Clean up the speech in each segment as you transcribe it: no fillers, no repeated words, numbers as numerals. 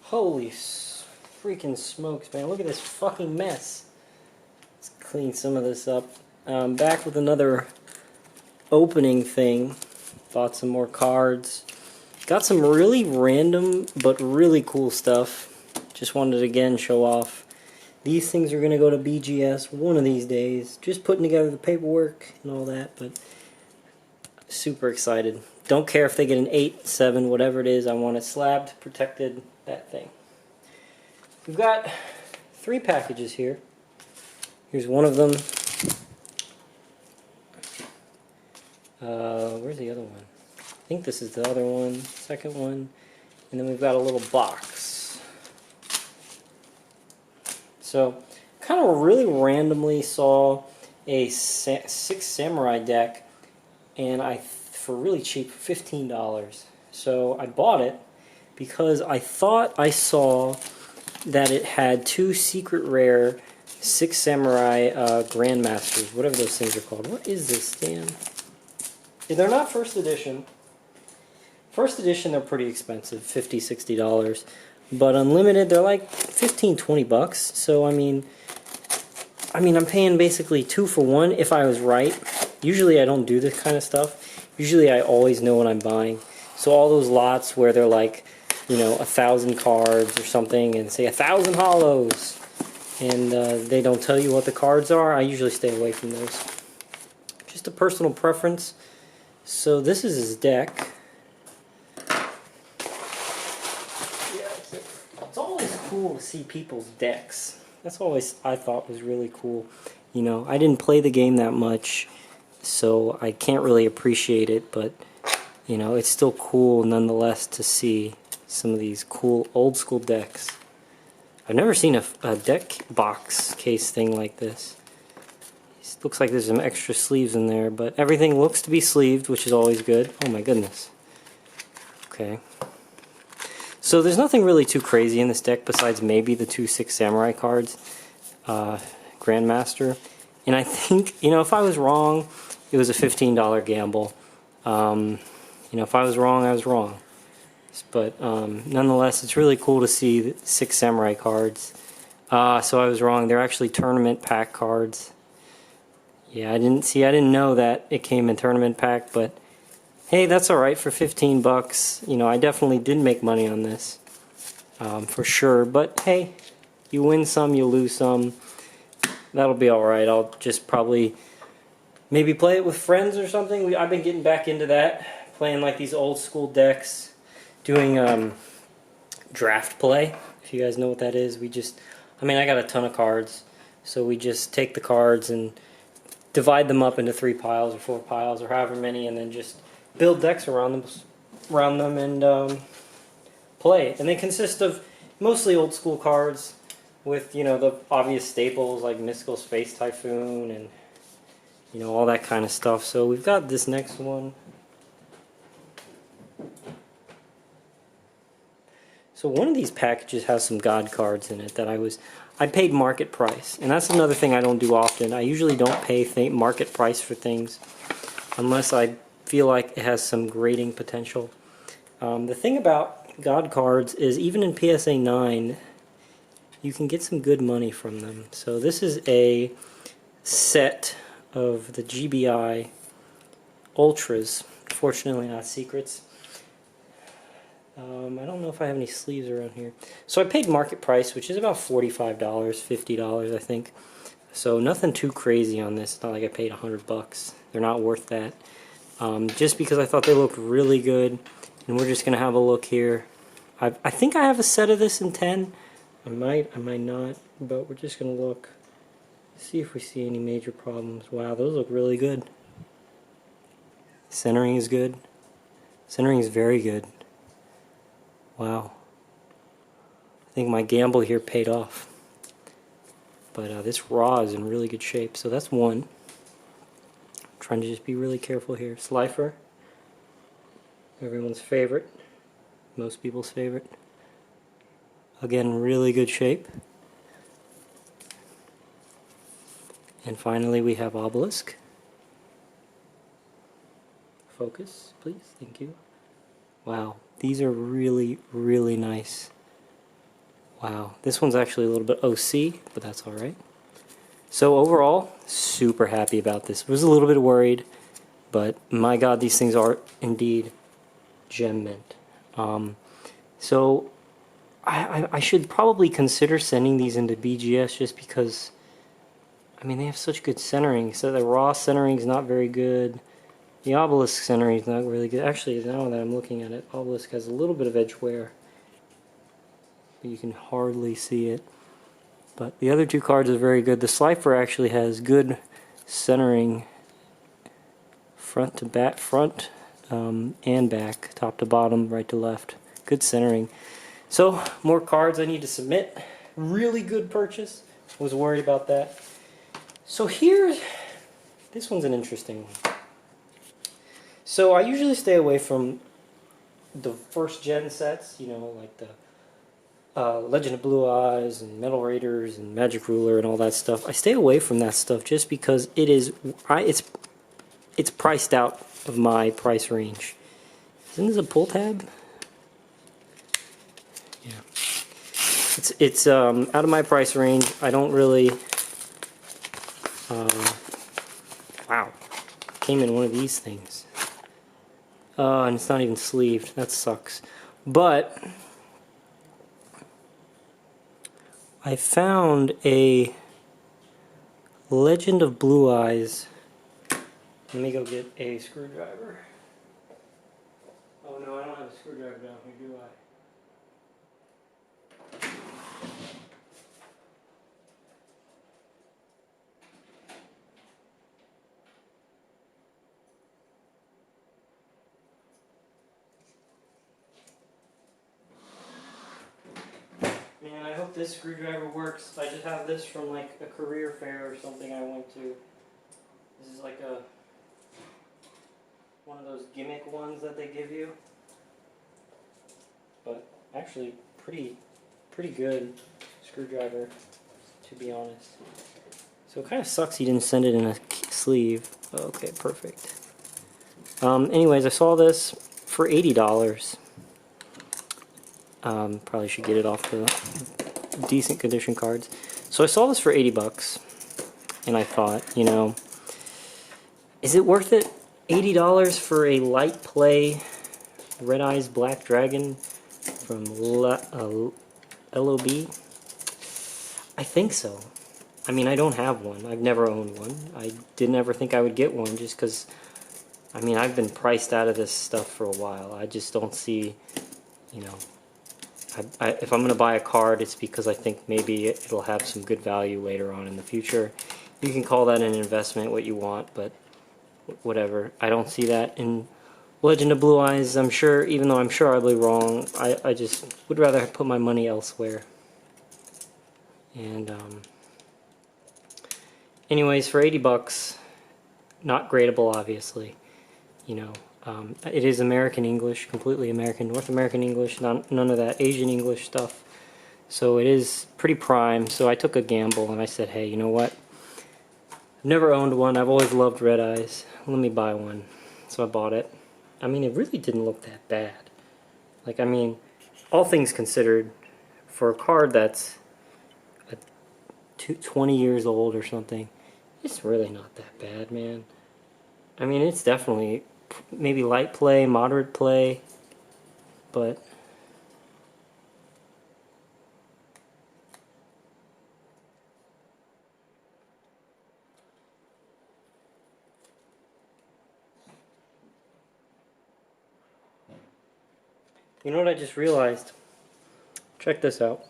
Holy freaking smokes, man. Look at this fucking mess. Let's clean some of this up. Back with another opening thing. Bought some more cards. Got some really random but really cool stuff. Just wanted to again show off. These things are going to go to BGS one of these days. Just putting together the paperwork and all that, but super excited. Don't care if they get an 8, 7, whatever it is. I want it slabbed, protected, that thing. We've got 3 packages here. Here's one of them. Where's the other one? I think this is the other one, second one. And then we've got a little box. So, kind of really randomly saw a 6 Samurai deck, and for really cheap, $15. So I bought it because I thought I saw that it had 2 secret rare 6 Samurai Grandmasters, whatever those things are called. What is this, Dan? They're not first edition. First edition, they're pretty expensive, $50, $60. But unlimited, they're like 15, 20 bucks. So I mean, I'm paying basically 2 for 1 if I was right. Usually I don't do this kind of stuff. Usually I always know what I'm buying. So all those lots where they're like, you know, 1,000 cards or something and say 1,000 hollows, and they don't tell you what the cards are, I usually stay away from those. Just a personal preference. So this is his deck. It's always cool to see people's decks. That's always I thought was really cool. You know, I didn't play the game that much, so I can't really appreciate it, but you know, it's still cool nonetheless to see some of these cool old school decks. I've never seen a deck box case thing like this. It looks like there's some extra sleeves in there, but everything looks to be sleeved, which is always good. Oh my goodness. Okay. So there's nothing really too crazy in this deck besides maybe the 2 6 Samurai cards, Grandmaster. And I think, you know, if I was wrong, it was a $15 gamble. You know, if I was wrong, I was wrong. But nonetheless, it's really cool to see the 6 Samurai cards. So I was wrong. They're actually tournament pack cards. Yeah, I didn't know that it came in tournament pack, but hey, that's alright for 15 bucks. You know, I definitely did make money on this. For sure. But hey, you win some, you lose some. That'll be alright. I'll just probably maybe play it with friends or something. I've been getting back into that. Playing like these old school decks. Doing draft play, if you guys know what that is. I got a ton of cards, so we just take the cards and divide them up into 3 piles or 4 piles or however many, and then just build decks around them and play. And they consist of mostly old school cards with, you know, the obvious staples like Mystical Space Typhoon and, you know, all that kind of stuff. So we've got this next one. So one of these packages has some God cards in it that I paid market price, and that's another thing I don't do often. I usually don't pay market price for things unless I feel like it has some grading potential. The thing about God cards is even in PSA 9, you can get some good money from them. So this is a set of the GBI Ultras, fortunately not secrets. I don't know if I have any sleeves around here. So I paid market price, which is about $45, $50, I think. So nothing too crazy on this. It's not like I paid 100 bucks. They're not worth that. Just because I thought they looked really good. And we're just going to have a look here. I think I have a set of this in 10. I might not. But we're just going to look. See if we see any major problems. Wow, those look really good. Centering is good. Centering is very good. Wow. I think my gamble here paid off. But this raw is in really good shape. So that's one. I'm trying to just be really careful here. Slifer. Everyone's favorite. Most people's favorite. Again, really good shape. And finally we have Obelisk. Focus, please. Thank you. Wow. These are really, really nice. Wow, this one's actually a little bit OC, but that's alright. So overall, super happy about this. Was a little bit worried, but my god, these things are indeed gem mint. So I should probably consider sending these into BGS just because, I mean, they have such good centering. So the raw centering is not very good. The obelisk centering is not really good. Actually, now that I'm looking at it, obelisk has a little bit of edge wear. But you can hardly see it. But the other two cards are very good. The Slifer actually has good centering front to back, and back, top to bottom, right to left. Good centering. So, more cards I need to submit. Really good purchase. Was worried about that. So here's, this one's an interesting one. So I usually stay away from the first gen sets, you know, like the Legend of Blue Eyes and Metal Raiders and Magic Ruler and all that stuff. I stay away from that stuff just because it is, it's priced out of my price range. Isn't this a pull tab? Yeah. It's out of my price range. I don't really. Wow, came in one of these things. And it's not even sleeved. That sucks. But I found a Legend of Blue Eyes. Let me go get a screwdriver. Oh no, I don't have a screwdriver down here, do I? Man, I hope this screwdriver works. I just have this from like a career fair or something I went to. This is like one of those gimmick ones that they give you. But actually pretty good screwdriver, to be honest. So it kind of sucks he didn't send it in a sleeve. Okay, perfect. Anyways, I saw this for $80. Probably should get it off the decent condition cards. So I saw this for 80 bucks, and I thought, you know, is it worth it? $80 for a light play Red Eyes Black Dragon from LOB? I think so. I mean, I don't have one. I've never owned one. I didn't ever think I would get one just because, I mean, I've been priced out of this stuff for a while. I just don't see, you know, if I'm going to buy a card, it's because I think maybe it'll have some good value later on in the future. You can call that an investment, what you want, but whatever. I don't see that in Legend of Blue Eyes. I'm sure, even though I'm sure I'll be wrong, I just would rather put my money elsewhere. And anyways, for 80 bucks, not gradable, obviously. You know, it is American English, completely American, North American English, none of that Asian English stuff. So it is pretty prime. So I took a gamble and I said, hey, you know what? I've never owned one. I've always loved Red Eyes. Let me buy one. So I bought it. I mean, it really didn't look that bad. Like, I mean, all things considered, for a card that's 20 years old or something, it's really not that bad, man. I mean, it's definitely maybe light play, moderate play, but you know what I just realized? Check this out.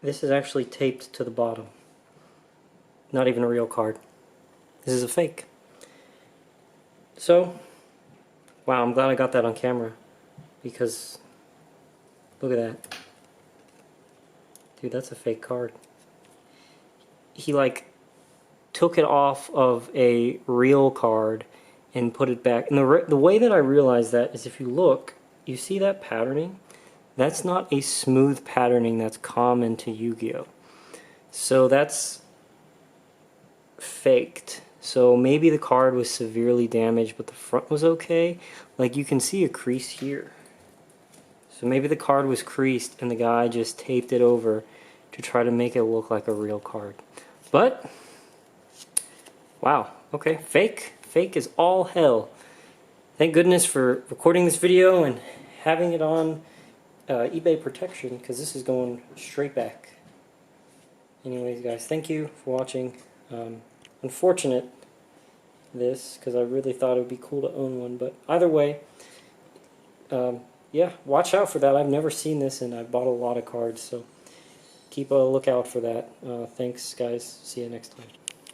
This is actually taped to the bottom. Not even a real card. This is a fake. So, wow, I'm glad I got that on camera, because look at that. Dude, that's a fake card. He like took it off of a real card and put it back. And the way that I realized that is if you look, you see that patterning? That's not a smooth patterning that's common to Yu-Gi-Oh! So that's faked. So maybe the card was severely damaged, but the front was okay. Like you can see a crease here. So maybe the card was creased and the guy just taped it over to try to make it look like a real card. But, wow, okay, fake. Fake is all hell. Thank goodness for recording this video and having it on eBay protection, because this is going straight back. Anyways, guys, thank you for watching. Unfortunate this, because I really thought it would be cool to own one, but either way, yeah, watch out for that. I've never seen this, and I've bought a lot of cards, so keep a lookout for that. Thanks, guys. See you next time.